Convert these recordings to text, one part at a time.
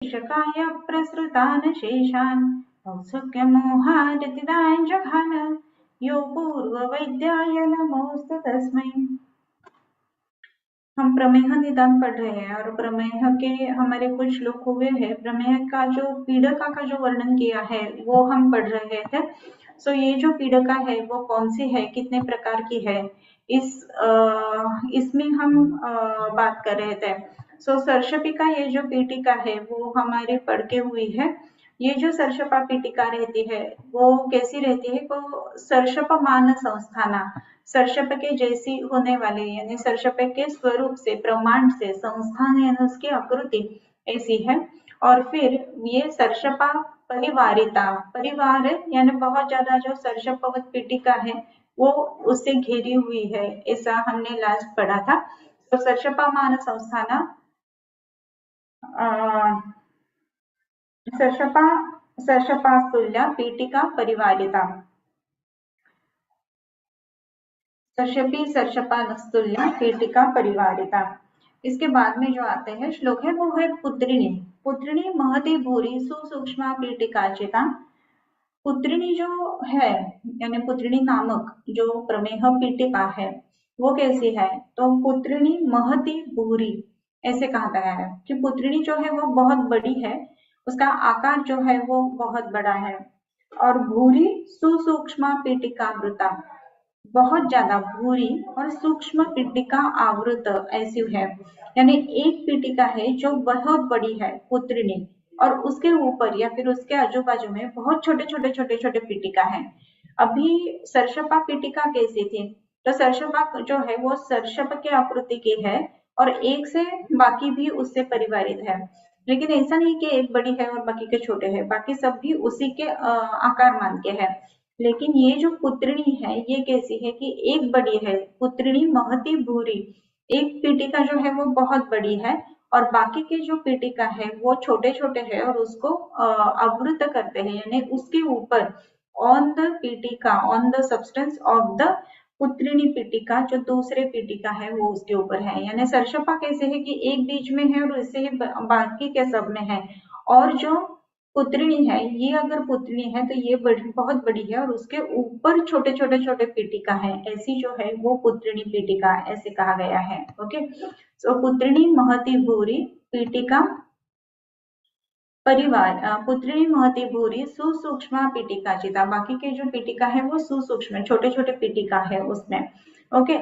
शकाय प्रसृतान् शेषान् औत्सुक्यमोहादितिदान् जघान यो पूर्ववैद्याय नमोस्तु तस्मै। हम प्रमेह निदान पढ़ रहे हैं और प्रमेह के हमारे कुछ श्लोक हुए हैं। प्रमेह का जो पीड़िका का जो वर्णन किया है वो हम पढ़ रहे थे। सो ये जो पीड़िका है वो कौन सी है, कितने प्रकार की है, इसमें हम बात कर रहे थे। सो सर्षपिका ये जो पीठिका है वो हमारी पढ़ के हुई है। ये जो सर्षपा पीठिका रहती है वो कैसी रहती है, वो सर्षपमान संस्थाना, सर्षप के जैसी होने वाले यानी सर्षप के स्वरूप से, प्रमाण से, संस्थान यानी उसकी आकृति ऐसी है। और फिर ये सर्षपा परिवारिता, परिवार यानी बहुत ज्यादा जो सर्षपवत पीठिका है वो उससे घिरी हुई है, ऐसा हमने लास्ट पढ़ा था। तो सर्षपामान संस्थाना, सर्षपा सर्षपास्तुल्य पीठिका परिवारिता, सर्षपी सर्षपानस्तुल्य पीठिका परिवारिता। इसके बाद में जो आते हैं श्लोक है वो है पुत्रिणी। पुत्रिणी महती भूरी सुसूक्ष्मा पीठिकाचिता। पुत्रिणी जो है यानी पुत्रिणी नामक जो प्रमेह पीठिका है वो कैसी है, तो पुत्रिणी महती भूरी ऐसे कहा गया है कि पुत्रिणी जो है वो बहुत बड़ी है, उसका आकार जो है वो बहुत बड़ा है। और भूरी सुसूक्ष्मा पीठिकावृता, बहुत ज्यादा भूरी और सूक्ष्म पीठिका आवृत ऐसी है, यानी एक पीठिका है जो बहुत बड़ी है पुत्रिणी, और उसके ऊपर या फिर उसके आजू बाजू में बहुत छोटे छोटे छोटे छोटे पीठिका है। अभी सर्षपा पीठिका कैसी थी, तो सर्षपा जो है वो सर्षप के आकृति की है और एक से बाकी भी उससे परिवारित है, लेकिन ऐसा नहीं कि एक बड़ी है और बाकी के छोटे हैं, बाकी सब भी उसी के आकार मान के है। लेकिन ये जो पुत्रिणी है ये कैसी है कि एक बड़ी है, पुत्रिणी महती भूरी, एक पीठिका जो है वो बहुत बड़ी है और बाकी के जो पीठिका है वो छोटे छोटे हैं और उसको आवृत करते हैं, यानी उसके ऊपर ऑन द पीठिका, on the substance of the पुत्रिणी पीठिका, जो दूसरे पीठिका है वो उसके ऊपर है। यानी सर्षपा कैसे है कि एक बीच में है और इससे बाकी के सब में है, और जो पुत्रिणी है ये अगर पुत्रिणी है तो ये बहुत बड़ी है और उसके ऊपर छोटे छोटे छोटे पीठिका है, ऐसी जो है वो पुत्रिणी पीठिका ऐसे कहा गया है। ओके, सो पुत्रिणी महती भूरी पीठिका परिवार, पुत्रिणी महती भूरी सुसूक्ष्म पीठिका चिता, बाकी के जो पीठिका है वो सुसूक्ष्म छोटे छोटे पीठिका है उसमें। ओके,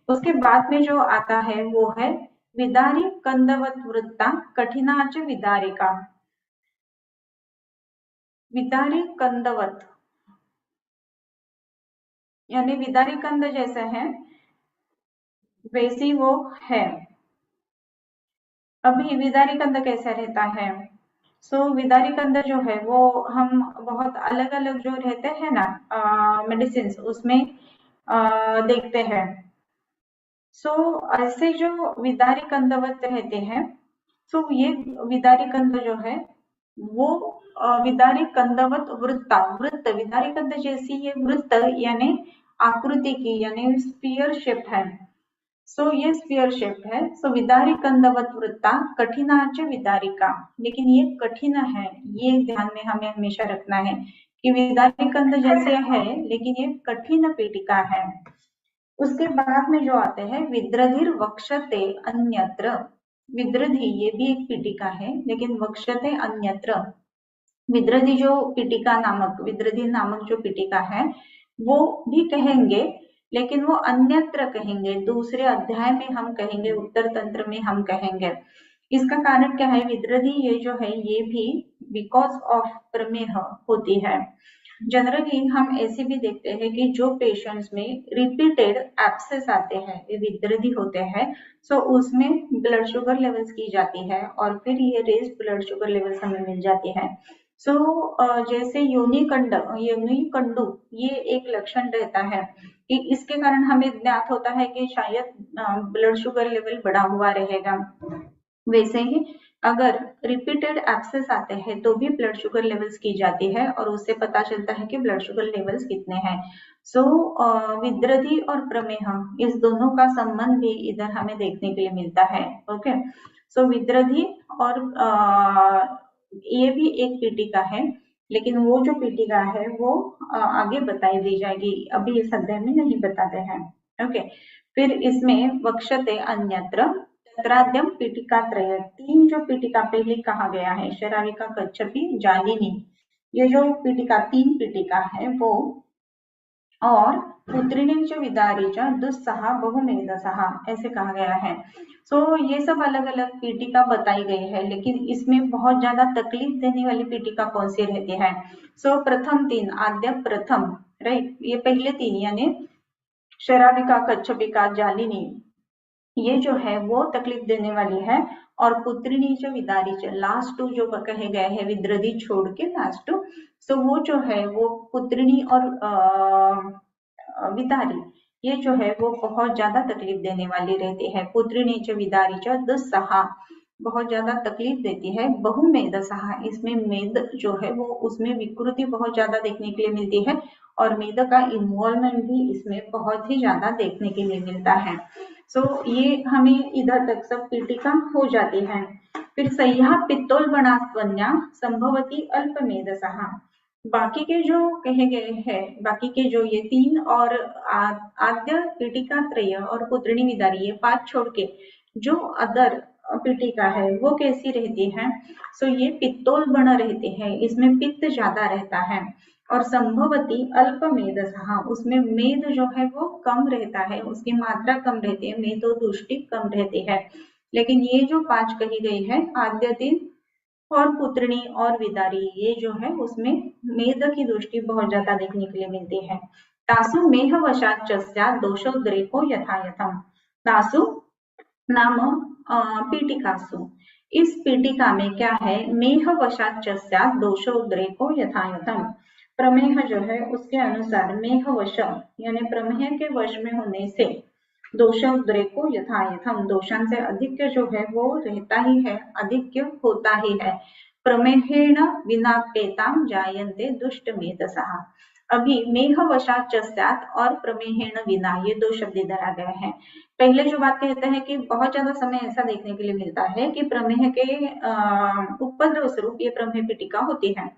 उसके बाद में जो आता है वो है विदारी कंदवत वृत्ता कठिनाच विदारिका। विदारी कंदवत यानी विदारी कंद जैसा है वैसी वो है। अभी विदारी कंद कैसा रहता है, सो विदारी कंद जो है वो हम बहुत अलग अलग जो रहते हैं ना मेडिसिन उसमें देखते हैं। सो ऐसे जो विदारी कंदवत रहते हैं, सो ये विदारी कंद जो है वो विदारी कंदवत वृत्ता, वृत्त विदारी कंद जैसी ये वृत्त यानी आकृति की, यानी स्फीयर शेप है। सो ये स्फीयर शेप है। सो विदारी कंदवत वृत्ता कठिनाच विदारिका, लेकिन ये कठिन है, ये ध्यान में हमें हमेशा रखना है कि विदारी कंद जैसे है लेकिन ये कठिन पीठिका है। उसके बाद में जो आते हैं विद्रधिर वक्षते अन्यत्र, विद्रधि ये भी एक पीठिका है लेकिन वक्षते अन्यत्र, विद्रधि जो पीठिका नामक, विद्रधि नामक जो पीठिका है वो भी कहेंगे, लेकिन वो अन्यत्र कहेंगे, दूसरे अध्याय में हम कहेंगे, उत्तर तंत्र में हम कहेंगे। इसका कारण क्या है, विद्रधि ये जो है ये भी बिकॉज ऑफ प्रमेह होती है। जनरली हम ऐसे भी देखते हैं कि जो पेशेंट्स में रिपीटेड एब्सेस आते हैं, विद्रधि होते हैं, सो उसमें ब्लड शुगर लेवल्स की जाती है और फिर ये रेज ब्लड शुगर लेवल्स हमें मिल जाती है। सो जैसे योनिकंडु ये एक लक्षण रहता है कि इसके कारण हमें ज्ञात होता है कि शायद ब्लड शुगर लेवल बढ़ा हुआ रहेगा। वैसे ही अगर रिपीटेड एब्सेस आते हैं तो भी ब्लड शुगर लेवल्स की जाती है और उससे पता चलता है कि ब्लड शुगर लेवल्स कितने हैं। सो विद्रधि और प्रमेह इस दोनों का संबंध भी इधर हमें देखने के लिए मिलता है। ओके, सो विद्रधि और ये भी एक पीटिका है, लेकिन वो जो पीटिका है वो आगे बताई दी जाएगी, अभी इस अध्याय में नहीं बताते हैं। ओके, फिर इसमें वक्षते अन्यत्र तत्राद्यम पीटिका त्रय, तीन जो पीटिका पहले कहा गया है, शराविका, कच्छपी, जालिनी, ये जो पीटिका तीन पीटिका है वो, और पुत्रिणी विदारी दुस्सहा बहुमेधसहा ऐसे कहा गया है। ये सब अलग अलग पीटिका बताई गई है, लेकिन इसमें बहुत ज्यादा तकलीफ देने वाली पीटिका कौन सी रहती है? प्रथम तीन, आद्य प्रथम, राइट, ये पहले तीन यानी शराविका, कच्छपिका, जालिनी, ये जो है वो तकलीफ देने वाली है। और पुत्रिणी विदारी लास्ट टू जो कहे गए हैं, विद्रदी छोड़ के लास्ट टू, वो जो है वो पुत्रिणी और विदारी, ये जो है वो बहुत ज्यादा तकलीफ देने वाली रहती है। पुत्रिणी विदारी दुस्सहा, बहुत ज्यादा तकलीफ देती है। बहुमेधसहा, इसमें मेद जो है वो उसमें विकृति बहुत ज्यादा देखने के लिए मिलती है, और मेद का इन्वॉल्वमेंट भी इसमें बहुत ही ज्यादा देखने के लिए मिलता है। ये हमें इधर तक सब पीटिका हो जाती है। फिर सह्या पित्तोल्बणास्त्वन्या संभवती अल्पमेधसहा, बाकी के जो कहे गए हैं, बाकी के जो ये तीन और आद्य पीटिका त्रय और पुत्रिणी विदारी, ये पांच छोड़ के जो अदर पीटिका है वो कैसी रहती है? ये पित्तोल्बण रहते हैं, इसमें पित्त ज्यादा रहता है। और संभवती अल्प मेधसहा, उसमें मेध जो है वो कम रहता है, उसकी मात्रा कम रहती है, मेधो दुष्टि कम रहती है। लेकिन ये जो पांच कही गई है, आद्य तीन और पुत्रिणी और विदारी, ये जो है उसमें मेध की दृष्टि बहुत ज्यादा देखने के लिए मिलती है। तासु मेहवशाच्च स्यात् दोषोद्रेको यथायथम, तासु नाम पीटिकासु, इस पीटिका में क्या है? मेहवशाच्च स्यात् दोषोद्रेको यथायथम, प्रमेह जो है उसके अनुसार मेहवश यानी प्रमेह के वश में होने से दोषोद्रेको यथायथम, दोषां से अधिक जो है वो रहता ही है, अधिक होता ही है। प्रमेहेण विनाप्येताम जायन्ते दुष्ट मेधसः, अभी मेहवशाच्च स्यात् और प्रमेहेण विना, ये दो शब्द इधर आ गए हैं। पहले जो बात कहते हैं कि बहुत ज्यादा समय ऐसा देखने के लिए मिलता है कि प्रमेह के उपद्रव स्वरूप ये प्रमेह पीटिका होती है,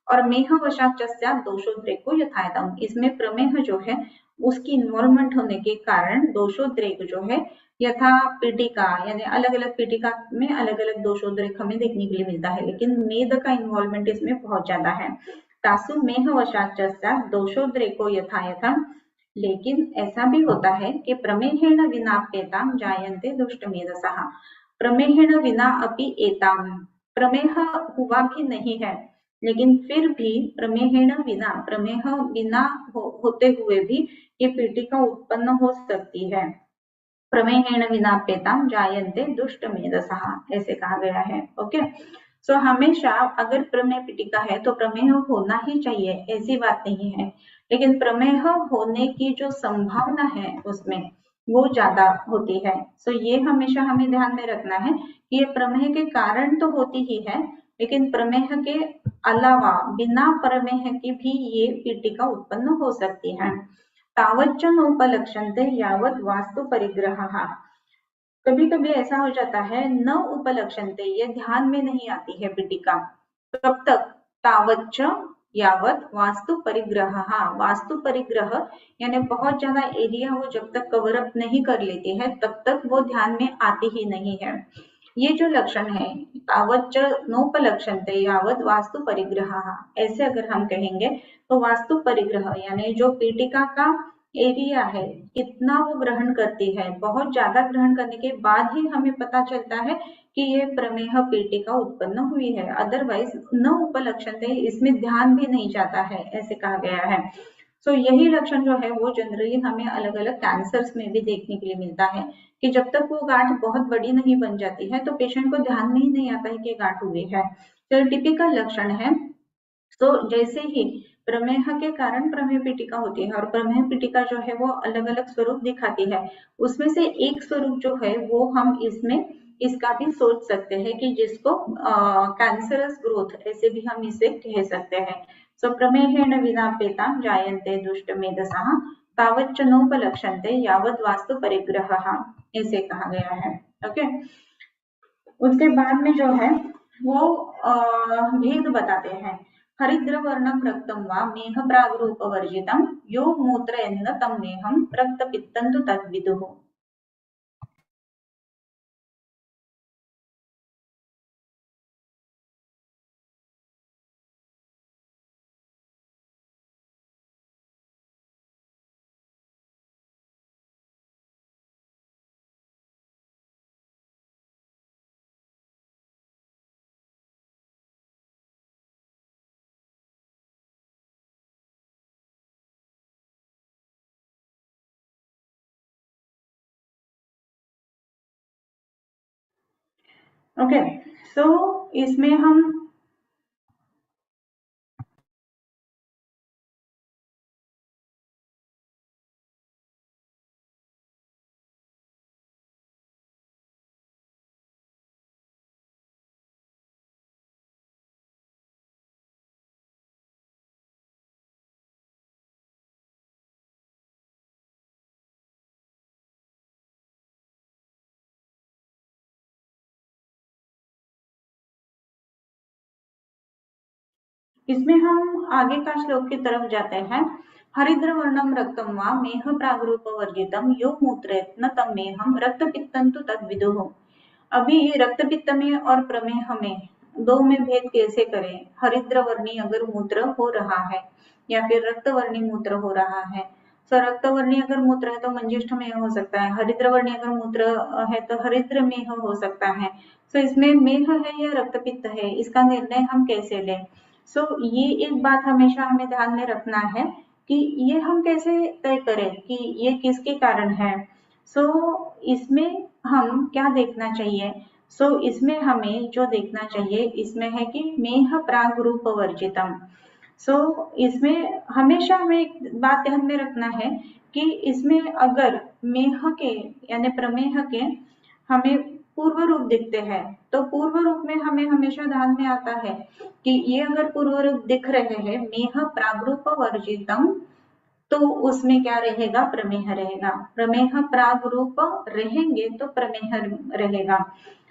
और मेहवशाच्च स्यात् दोषोद्रेको यथायथम, इसमें प्रमेह जो है उसकी इन्वॉल्वमेंट होने के कारण दोषोद्रेक जो है यथा पीटिका यानी अलग अलग पीटिका में अलग अलग दोषोद्रेक हमें देखने के लिए मिलता है, लेकिन मेध का इन्वॉल्वमेंट इसमें बहुत ज्यादा है। तासु मेहवशाच्च स्यात् दोषोद्रेको यथायथम, लेकिन ऐसा भी होता है कि प्रमेहेण विनाप्येताम जायन्ते दुष्ट मेधसः, प्रमेहेण विना अपि एताम, प्रमेह हुआ भी नहीं है लेकिन फिर भी प्रमेहेण विना, प्रमेह बिना होते हुए भी ये पीटिका उत्पन्न हो सकती है। प्रमेहेण विनाप्येताम जायन्ते दुष्ट मेधसः, ऐसे कहा गया है। ओके, हमेशा अगर प्रमेय पीटिका है तो प्रमेह होना ही चाहिए, ऐसी बात नहीं है, लेकिन प्रमेह होने की जो संभावना है उसमें वो ज्यादा होती है। ये हमेशा हमें ध्यान में रखना है कि ये प्रमेह के कारण तो होती ही है, लेकिन प्रमेह के अलावा बिना प्रमेह के भी ये पीटिका उत्पन्न हो सकती है। तावच्च नोपलक्ष्यन्ते यावत् वास्तु परिग्रहः, कभी कभी ऐसा हो जाता है न उपलक्ष्यन्ते, ये ध्यान में नहीं आती है पीटिका, कब तक? तावच्च यावत् वास्तु परिग्रह, वास्तु परिग्रह यानी बहुत ज्यादा एरिया वो जब तक कवर अप नहीं कर लेती है तब तक वो ध्यान में आती ही नहीं है। ये जो लक्षण है तावच्च नोपलक्ष्यन्ते यावत् वास्तु परिग्रह, ऐसे अगर हम कहेंगे तो वास्तु परिग्रह यानी जो पीटिका का एरिया है कितना वो ग्रहण करती है, बहुत ज्यादा ग्रहण करने के बाद ही हमें पता चलता है कि ये प्रमेह पीटिका उत्पन्न हुई है, अदरवाइज न उपलक्ष्यन्ते, इसमें ध्यान भी नहीं जाता है, ऐसे कहा गया है। यही लक्षण जो है वो जनरली हमें अलग अलग कैंसर्स में भी देखने के लिए मिलता है कि जब तक वो गांठ बहुत बड़ी नहीं बन जाती है तो पेशेंट को ध्यान में ही नहीं आता है कि गांठ हुई है। टिपिकल लक्षण है। जैसे ही प्रमेह के कारण प्रमेह पीटिका होती है और प्रमेह पीटिका जो है वो अलग अलग स्वरूप दिखाती है, उसमें से एक स्वरूप जो है वो हम इसमें इसका भी सोच सकते हैं कि जिसको कैंसरस ग्रोथ ऐसे भी हम इसे कह सकते हैं। प्रमेहेण विनाप्येताम जायन्ते दुष्ट मेधसः तावच्च नोपलक्ष्यन्ते यावत् वास्तु परिग्रहः, ऐसे कहा गया है। ओके, उसके बाद में जो है वो भेद बताते हैं। हरिद्रवर्णम रक्तम वा मेह प्रागरूपवर्जितम यो मूत्रयन्न तम मेहम रक्तपित्तं तु तद्विदुः। ओके, सो इसमें हम आगे का श्लोक की तरफ जाते हैं। हरिद्र वर्णम रक्तम वा मेह प्रागरूप वर्जितम यो मूत्रेत न तम मेहम रक्त पित्तं तु तद्विदुः। अभी रक्त पित्त में और प्रमेह में दो में भेद कैसे करें? हरिद्र वर्णी अगर मूत्र हो रहा है या फिर रक्त वर्णी मूत्र हो रहा है, तो रक्त वर्णी अगर मूत्र है तो मंजिष्ठ मेह हो सकता है, हरिद्र वर्णी अगर मूत्र है तो हरिद्र मेह हो सकता है। तो इसमें मेह है या रक्त पित्त है, इसका निर्णय हम कैसे लें? ये एक बात हमेशा हमें ध्यान में रखना है कि ये हम कैसे तय करें कि ये किसके कारण है। इसमें हम क्या देखना चाहिए? इसमें हमें जो देखना चाहिए इसमें है कि मेह प्राग रूप वर्जितम। इसमें हमेशा हमें एक बात ध्यान में रखना है कि इसमें अगर मेह के यानी प्रमेह के हमें पूर्व रूप दिखते हैं, तो पूर्व रूप में हमें हमेशा ध्यान में आता है कि ये अगर पूर्व रूप दिख रहे हैं मेह प्रागरूप वर्जितम, तो उसमें क्या रहेगा? प्रमेह रहेगा। प्रमेह प्राग रूप रहेंगे तो प्रमेह रहेगा।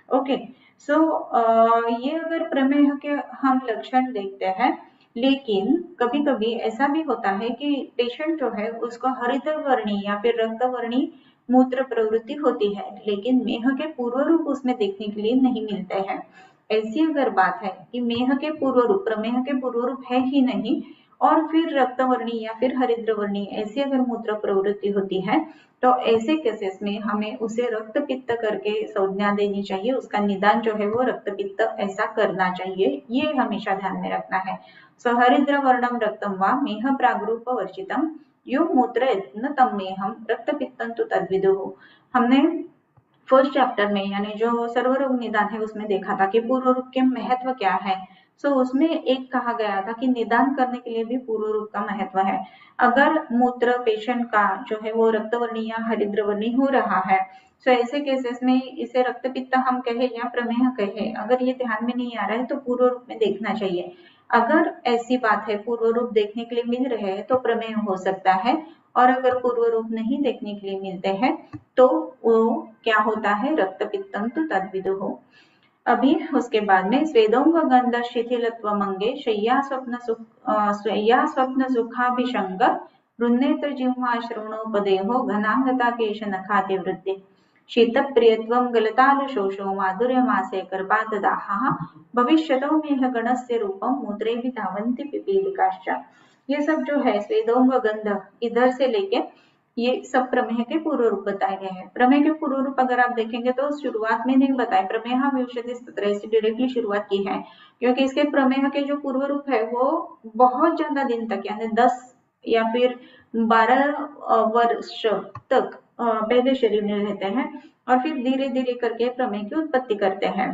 ओके, ये अगर प्रमेह के हम लक्षण देखते हैं, लेकिन कभी कभी ऐसा भी होता है कि पेशेंट जो है उसको हरिद्र वर्णी या फिर रक्त वर्णी मूत्र प्रवृत्ति होती है, लेकिन मेह के पूर्व रूप उसमें देखने के लिए नहीं मिलते हैं। ऐसी अगर बात है कि मेह के पूर्व रूप प्रमेह के पूर्व रूप है ही नहीं और फिर रक्तवर्णी या फिर हरिद्रवर्णी ऐसी अगर मूत्र प्रवृत्ति होती है, तो ऐसे केसेस में हमें उसे रक्त पित्त करके संज्ञा देनी चाहिए। उसका निदान जो है वो रक्त पित्त ऐसा करना चाहिए, ये हमेशा ध्यान में रखना है। हरिद्र वर्णम रक्तम वा मेह प्रागरूप वर्जितम यो मूत्र न तम मेहम रक्त पित्तं तु तद्विदुः। हमने फर्स्ट चैप्टर में यानी जो सर्वरोग निदान है उसमें देखा था कि पूर्व रूप के महत्व क्या है। उसमें एक कहा गया था कि निदान करने के लिए भी पूर्व रूप का महत्व है। अगर मूत्र पेशेंट का जो है वो रक्तवर्णी या हरिद्रवर्णी हो रहा है, ऐसे केसेस में इसे रक्त पित्त हम कहे या प्रमेह कहे, अगर ये ध्यान में नहीं आ रहा है तो पूर्व रूप में देखना चाहिए। अगर ऐसी बात है पूर्व रूप देखने के लिए मिल रहे हैं तो प्रमेह हो सकता है, और अगर पूर्व रूप नहीं देखने के लिए मिलते हैं तो वो क्या होता है? रक्त पित्तम तो तद्विदुः। अभी उसके बाद में स्वेदोंग गंध शिथिलत्व मंगे शय्या स्वप्न सुखाभिषंग रुन्नेत्र जिह्वा श्रवणोपदेहो घनांगता केश नखाति वृद्धि शीत प्रियत्वं गलतालु शोषो माधुर्यमासे कर्पातदाहः भविष्यतो मेह गणस्य रूपम मूत्रे भी धावन्ति पिपीलिकाश्च। ये सब जो है स्वेदोंग गंध इधर से लेके ये सब प्रमेह के पूर्व रूप बताए गए हैं। प्रमेह के पूर्व रूप अगर आप देखेंगे तो शुरुआत में नहीं बताए, प्रमेह विंशति स्तोत्र से डायरेक्टली शुरुआत की है, क्योंकि इसके प्रमेह के जो पूर्व रूप है वो बहुत ज्यादा दिन तक यानी 10 या फिर 12 वर्ष तक पहले शरीर में रहते हैं और फिर धीरे धीरे करके प्रमेह की उत्पत्ति करते हैं।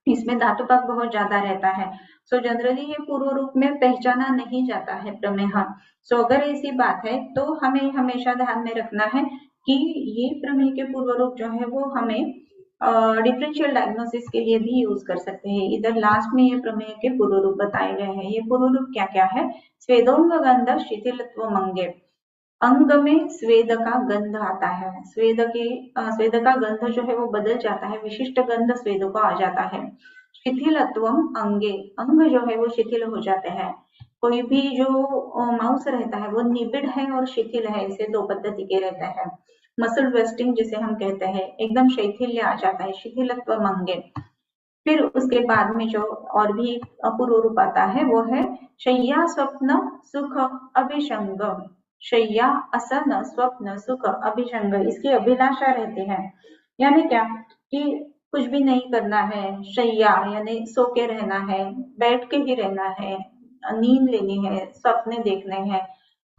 इसमें धातुपाक बहुत ज्यादा रहता है। जनरली ये पूर्व रूप में पहचाना नहीं जाता है प्रमेह। अगर ऐसी बात है तो हमें हमेशा ध्यान में रखना है कि ये प्रमेह के पूर्व रूप जो है वो हमें डिफरेंशियल डायग्नोसिस के लिए भी यूज कर सकते हैं। इधर लास्ट में ये प्रमेह के पूर्व रूप बताए गए हैं। ये पूर्व रूप क्या क्या है? स्वेदोंग गंध शिथिलत्व मंगे, अंग में स्वेद का गंध आता है। स्वेद का गंध जो है वो बदल जाता है, विशिष्ट गंध स्वेद को आ जाता है। शिथिलत्वम अंगे, अंग जो है वो शिथिल हो जाते हैं। कोई भी जो माउस रहता है वो निबिड़ है और शिथिल है, इसे दो पद्धति के रहते हैं। मसल वेस्टिंग जिसे हम कहते हैं, एकदम शिथिल्य आ जाता है, शिथिलत्वम अंगे। फिर उसके बाद में जो और भी अपूर्व रूप आता है वो है शय्या स्वप्न सुख अभिसंग। शय्या असन स्वप्न सुख अभिसंग, इसकी अभिलाषा रहती है। यानी क्या कि कुछ भी नहीं करना है, शय्या यानी सो के रहना है, बैठ के ही रहना है, नींद लेनी है, सपने देखने हैं,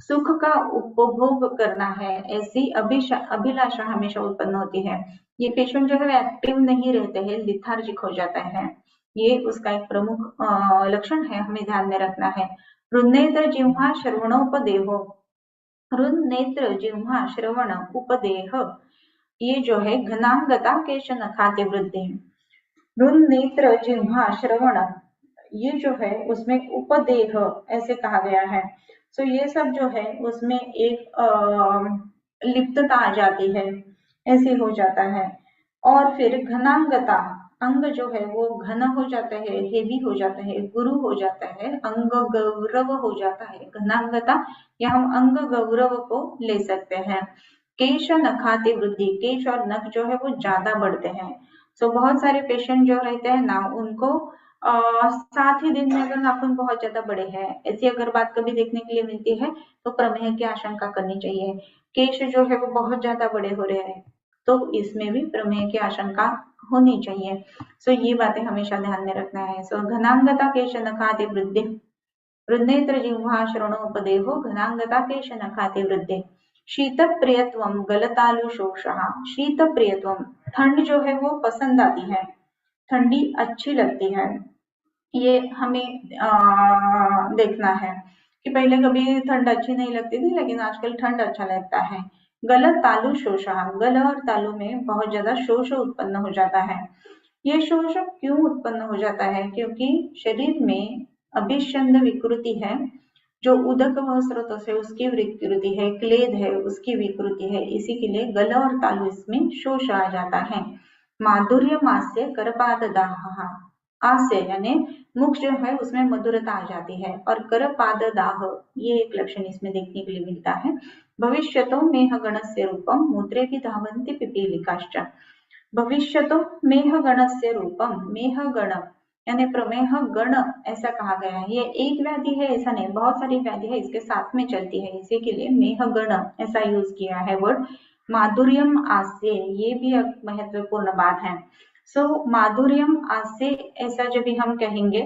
सुख का उपभोग करना है, ऐसी अभिलाषा हमेशा उत्पन्न होती है। ये पेशेंट जो है एक्टिव नहीं रहते हैं, लिथार्जिक हो जाता है। ये उसका एक प्रमुख लक्षण है, हमें ध्यान में रखना है। रुन्नेत्र जिह्वा श्रवणोपदेहो, रुन्नेत्र जिह्वा श्रवण उपदेह, ये जो है घनांगता केश नखाति वृद्धि। रुन्नेत्र जिह्वा श्रवण, ये जो है उसमें उपदेह ऐसे कहा गया है। सो ये सब जो है उसमें एक लिप्तता आ जाती है, ऐसे हो जाता है। और फिर घनांगता, अंग जो है वो घन हो जाता है, हेवी हो जाता है, गुरु हो जाता है, अंग गौरव हो जाता है। घनांगता या हम अंग गौरव को ले सकते हैं। केश नखाति वृद्धि, केश और नख जो है वो ज्यादा बढ़ते हैं। सो बहुत सारे पेशेंट जो रहते हैं ना, उनको 7 ही दिन में अगर नाखून बहुत ज्यादा बड़े हैं, ऐसी अगर बात कभी देखने के लिए मिलती है तो प्रमेह की आशंका करनी चाहिए। केश जो है वो बहुत ज्यादा बड़े हो रहे हैं तो इसमें भी प्रमेह की आशंका होनी चाहिए। सो ये बातें हमेशा ध्यान में रखना है। सो घनांगता केश नखाति वृद्धि, रुन्नेत्र जिह्वा श्रवणोपदेहो घनांगता केश नखाति वृद्धि। शीत प्रियत्वम गलतालु शोषः, शीत प्रियत्वम, ठंड जो है वो पसंद आती है, ठंडी अच्छी लगती है। ये हमें देखना है कि पहले कभी ठंड अच्छी नहीं लगती थी, लेकिन आजकल ठंड अच्छा लगता है। गलत तालु शोषा, गल और तालु में बहुत ज्यादा शोष उत्पन्न हो जाता है। ये शोष क्यों उत्पन्न हो जाता है? क्योंकि शरीर में अभिषंद विकृति है, जो उदक व स्रोत से उसकी विकृति है, क्लेद है उसकी विकृति है, इसी के लिए गल और तालु इसमें शोष आ जाता है। माधुर्य मास्य करपाद दाह, आस्य यानी मुख जो है उसमें मधुरता आ जाती है, और करपाद दाह ये एक लक्षण इसमें देखने के लिए मिलता है। भविष्यतो मेह गणस्य रूपम मूत्रे भी धावन्ति पिपीलिकाश्च, भविष्यतो मेह गणस्य रूपम, मेह गण यानी प्रमेह गण ऐसा कहा गया है। ये एक व्याधि है ऐसा नहीं, बहुत सारी व्याधि है इसके साथ में चलती है, इसी के लिए मेह गण ऐसा यूज किया है वर्ड। माधुर्यम आस्य, ये भी एक महत्वपूर्ण बात है। सो माधुर्यम आस्य ऐसा जब भी हम कहेंगे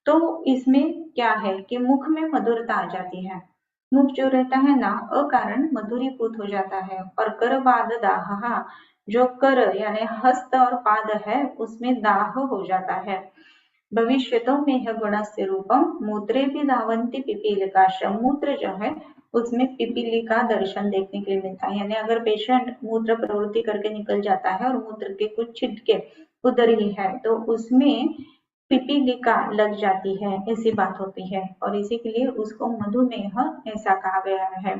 तो इसमें क्या है कि मुख में मधुरता आ जाती है, मुख जो रहता है ना अकारण मधुरीपूत हो जाता है। और कर पाद दाह, जो कर यानी हस्त और पाद है उसमें दाह हो जाता है। भविष्यतो मेह गुणस्य रूपम मूत्रे भी धावन्ति पिपीलिकाश्च, मूत्र जो है उसमें पिपीलिका दर्शन देखने के लिए मिलता है। यानी अगर पेशेंट मूत्र प्रवृत्ति करके निकल जाता है और मूत्र के कुछ छिटके उधर ही है तो उसमें पिपीलिका लग जाती है, ऐसी बात होती है, और इसी के लिए उसको मधुमेह ऐसा कहा गया है।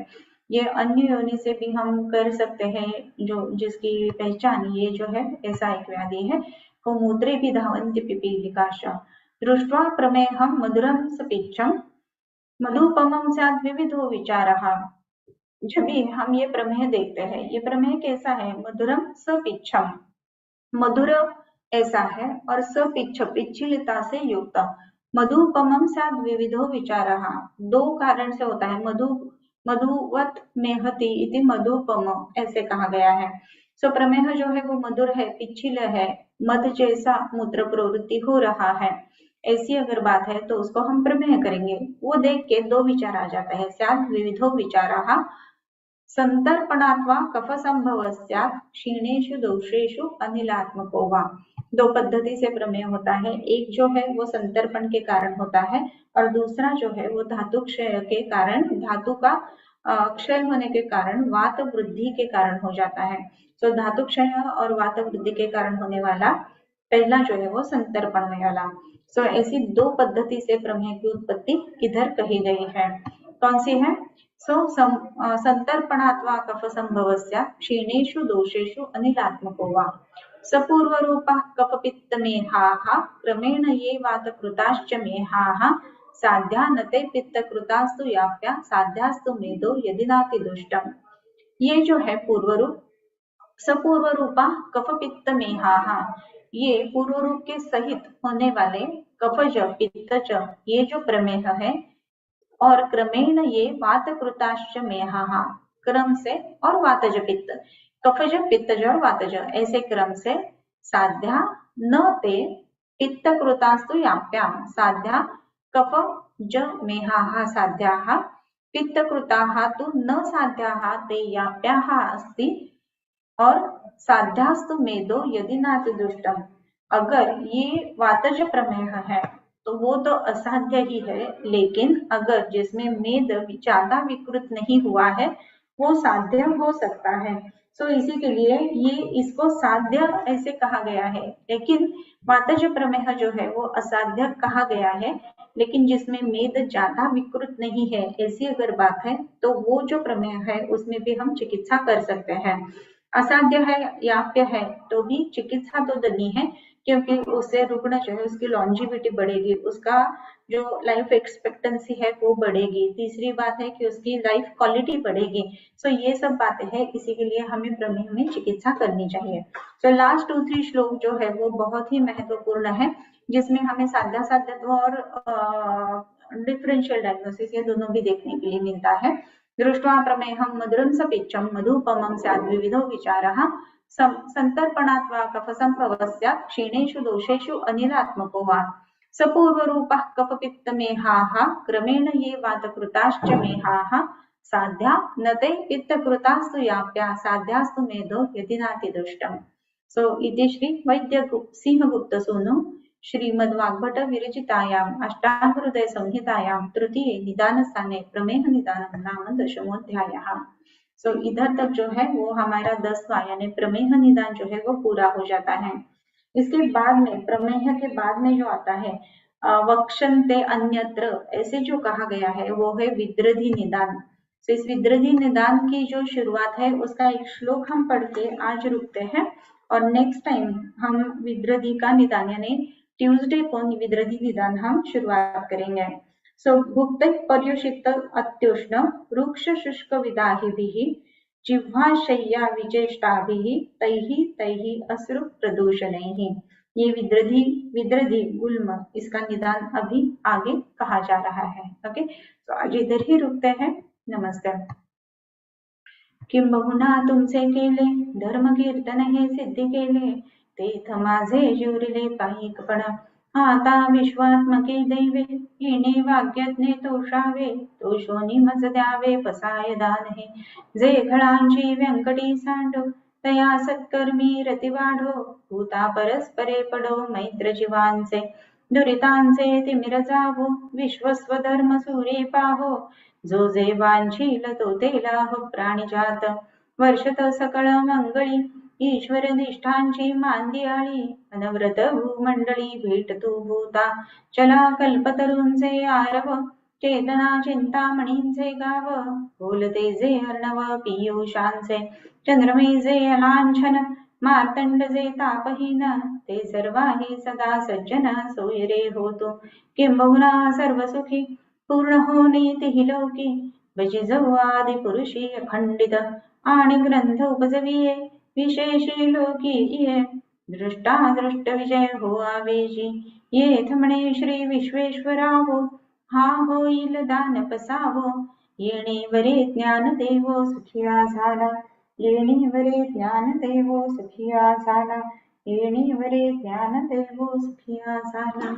ये अन्य योनि से भी हम कर सकते हैं, जो जिसकी पहचान ये जो है ऐसा एक व्याधि है। मूत्रे भी धावन्ति पिपीलिकाश्च दृष्ट्वा प्रमेहं मधुरं सपीच्छं मधुपमं स्यात् विविधो विचारः। जब भी हम ये प्रमेह देखते हैं, ये प्रमेह कैसा है? मधुरम सपीच्छम, मधुर ऐसा है, और सपीच्छ पिच्छिलता से युक्त। मधुपमं स्यात् विविधो विचारः, दो कारण से होता है। मधुवत मेहति इति मधुपम ऐसे कहा गया है। सो प्रमेह जो है वो मधुर है, पिच्छिल है, मध जैसा मूत्र प्रवृत्ति हो रहा है, ऐसी अगर बात है तो उसको हम प्रमेह करेंगे। वो देख के दो विचार आ जाता है, स्यात् विविधो विचारः संतर्पणात्वा कफ संभव स्यात् क्षीणेषु दोषेषु अनिलात्मको वा। दो पद्धति से प्रमेय होता है, एक जो है वो संतर्पण के कारण होता है और दूसरा जो है वो धातु क्षय के कारण, धातु का क्षय होने के कारण वात वृद्धि के कारण हो जाता है। तो धातु क्षय और वात वृद्धि के कारण होने वाला पहला जो है वो संतर्पण वाला। सो ऐसी दो पद्धति से प्रमेय की उत्पत्ति इधर कही गई है। कौन सी है? संतर्पणात्वा कफ संभवस्य क्षीणेषु दोषेषु अनिलात्मको वा। सपूर्वरूपः कफपित्तमेहाः क्रमेण ये वातकृताश्च मेहाः साध्या न ते पित्तकृतास्तु याप्या साध्यास्तु मेदो यदि नाति दुष्टम। ये जो है पूर्व रूप, सपूर्व रूपा कफपित्त मेहाः, ये पूर्व रूप के सहित होने वाले कफज पित्तज ये जो प्रमेह है, और क्रमेण ये वातकृताश्च मेहाः, क्रम से, और वातज पित्त, कफज पित्तज और वातज ऐसे क्रम से, साध्या न ते पित्तकृतास्तु याप्या, साध्या कफ ज मेहाः साध्याः, पित्तकृताः तु न साध्याः ते याप्याः अस्ति, और साध्यास्तु मेदो यदि नाति दुष्टम। अगर ये वातज प्रमेह है तो वो तो असाध्य ही है, लेकिन अगर जिसमें मेद ज्यादा विकृत नहीं हुआ है वो साध्य हो सकता है। सो इसी के लिए ये इसको साध्य ऐसे कहा गया है, लेकिन वातज प्रमेह जो है वो असाध्य कहा गया है, लेकिन जिसमें मेद ज्यादा विकृत नहीं है ऐसी अगर बात है तो वो जो प्रमेह है उसमें भी हम चिकित्सा कर सकते हैं। असाध्य है, याप्य है, तो भी चिकित्सा तो देनी है, क्योंकि उससे रुग्ण जो है उसकी लॉन्जिविटी बढ़ेगी, उसका जो लाइफ एक्सपेक्टेंसी है वो बढ़ेगी। तीसरी बात है कि उसकी लाइफ क्वालिटी बढ़ेगी। सो ये सब बातें हैं, इसी के लिए हमें प्रमेह में चिकित्सा करनी चाहिए। सो लास्ट 2-3 श्लोक जो है वो बहुत ही महत्वपूर्ण है, जिसमें हमें साध्यासाध्यत्व और डिफरेंशियल डायग्नोसिस ये दोनों भी देखने के लिए मिलता है। दृष्ट्वा प्रमेहं मधुरं सपिच्चं मधुपमं स्याद्विविधो विचारः संतर्पणात् वा कफसंभवः स्यात् क्षीणेषु दोषेषु अनिलात्मको वा। सपूर्वरूपः कफपित्तमेहाः क्रमेण ये वातकृताश्च मेहाः साध्या न ते पित्तकृतास्तु याप्या साध्यास्तु मेदो यदि नाति दुष्टम्। सो इति श्री वैद्य सिंहगुप्तसूनु श्रीमद्वाग्भट विरचितायाम् अष्टांगहृदय संहितायां तृतीये निदानस्थाने प्रमेह निदानं नाम 10वाध्यायः। सो इधर तक जो है वो हमारा 10वां यानी प्रमेह निदान जो है वो पूरा हो जाता है। इसके बाद में प्रमेह के बाद में जो आता है वक्षन्ते अन्यत्र ऐसे जो कहा गया है वो है विद्रधि निदान। तो इस विद्रधि निदान की जो शुरुआत है उसका एक श्लोक हम पढ़ के आज रुकते हैं, और नेक्स्ट टाइम हम विद्रधि का निदान यानी ट्यूसडे को विद्रधि निदान हम शुरुआत करेंगे। सो भुक्त पर्युषित अत्युष्ण रुक्ष शुष्क विदाहिभिः जिह्वाशय्या विचेष्टाभिः तैः तैः अश्रु प्रदूषणैः। ये विद्रधि गुल्म इसका निदान अभी आगे कहा जा रहा है। ओके, तो आज इधर ही रुकते हैं। नमस्ते। किं बहुना तुमचे केले धर्म कीर्तन हे सिद्धी केले, तेथ माझे जुरिले पायिकपण आता विश्वात्मके दैवे, येणे वाग्यज्ञे तोषावे तोषोनी मज द्यावे पसाय दान हे, जे घळांची व्यंकटी सांडो तया सत्कर्मी रती वाढो, भूता परस्परे पडो मैत्र जीवांचे दुरितांचे तिमिर जावो, विश्वस्वधर्म सूर्ये पाहो, जो जे वांछील तो ते लाभ प्राणिजात, वर्षत सकळ मंगळी ईश्वर निष्ठांची मांदियाळी, अनव्रत भूमंडळी भेटतू भूता, चला कल्पतरूंचे आरव, चेतना चिंतामणींचे गाव, बोलते जे अर्णव पीयूषांचे, चंद्रमे जे अलांछन, मार्तंड जे तापहीन, ते सर्वाही सदा सज्जन सोय रे होतो, किंबहुना सर्वसुखी पूर्ण होणे तेहि लौकी, बजी जाऊ आदि पुरुषी अखंडित, आणि ग्रंथ उपजविये विशेषी लोकी ये, दृष्टा दृष्ट विजय हो आवेजी, येथ म्हणे श्री विश्वेश्वरावो, हा होईल दान पसावो, येणे वरे ज्ञान देवो सुखिया झाला, येणे वरे ज्ञान देवो सुखिया झाला, येणे वरे ज्ञान देवो सुखिया झाला।